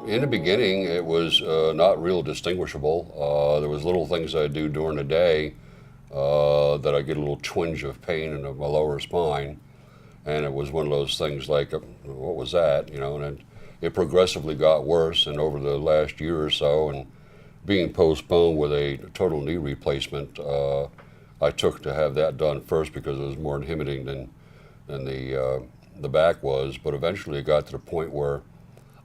In the beginning, it was not real distinguishable. There was little things I'd do during the day that I get a little twinge of pain in my lower spine, and it was one of those things like, what was that? You know, and it progressively got worse, and over the last year or so, and being postponed with a total knee replacement, I took to have that done first because it was more inhibiting than the back was. But eventually, it got to the point where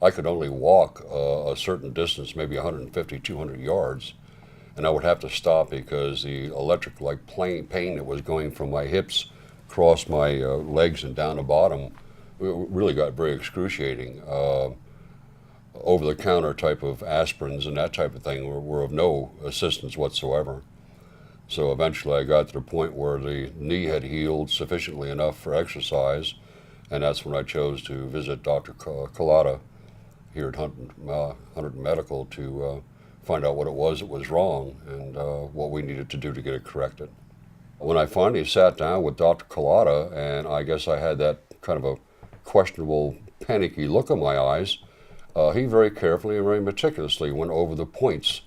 I could only walk a certain distance, maybe 150, 200 yards, and I would have to stop because the electric like pain that was going from my hips across my legs and down the bottom really got very excruciating. Over-the-counter type of aspirins and that type of thing were of no assistance whatsoever. So eventually I got to the point where the knee had healed sufficiently enough for exercise, and that's when I chose to visit Dr. Collada here at Hunterdon Medical to find out what it was that was wrong and what we needed to do to get it corrected. When I finally sat down with Dr. Collada, and I guess I had that kind of a questionable, panicky look in my eyes, he very carefully and very meticulously went over the points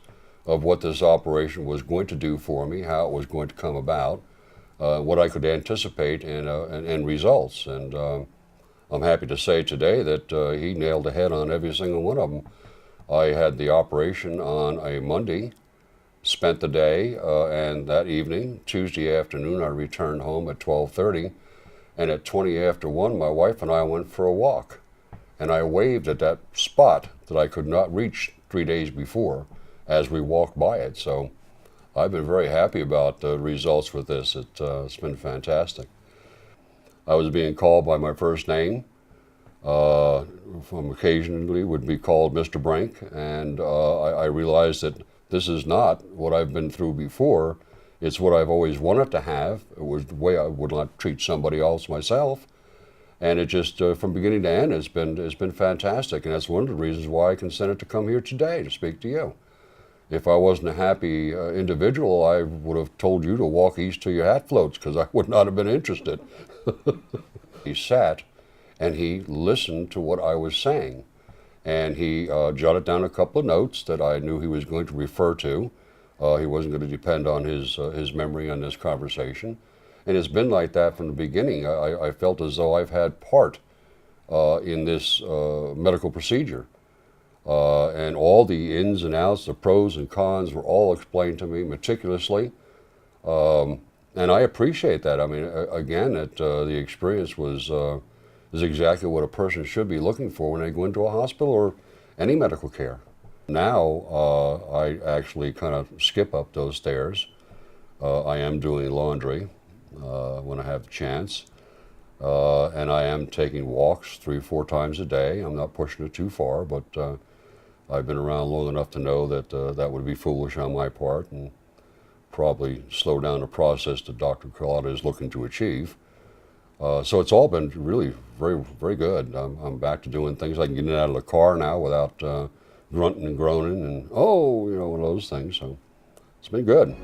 of what this operation was going to do for me, how it was going to come about, what I could anticipate in results. And I'm happy to say today that he nailed the head on every single one of them. I had the operation on a Monday, spent the day, and that evening, Tuesday afternoon, I returned home at 12:30, and at 20 after 1, my wife and I went for a walk. And I waved at that spot that I could not reach 3 days before as we walked by it. So I've been very happy about the results with this. It's been fantastic. I was being called by my first name. From occasionally would be called Mr. Brink, and I realized that this is not what I've been through before. It's what I've always wanted to have. It was the way I would not treat somebody else myself. And it just, from beginning to end, it's been fantastic. And that's one of the reasons why I consented to come here today to speak to you. If I wasn't a happy individual, I would have told you to walk east till your hat floats, because I would not have been interested. He sat and he listened to what I was saying. And he jotted down a couple of notes that I knew he was going to refer to. He wasn't going to depend on his memory on this conversation. And it's been like that from the beginning. I felt as though I've had part in this medical procedure. And all the ins and outs, the pros and cons were all explained to me meticulously. And I appreciate that. I mean, again, the experience is exactly what a person should be looking for when they go into a hospital or any medical care. Now, I actually kind of skip up those stairs. I am doing laundry when I have the chance. And I am taking walks 3 or 4 times a day. I'm not pushing it too far, but I've been around long enough to know that that would be foolish on my part and probably slow down the process that Dr. Collada is looking to achieve. So it's all been really very, very good. I'm back to doing things. I can get in and out of the car now without grunting and groaning and, oh, you know, one of those things. So it's been good.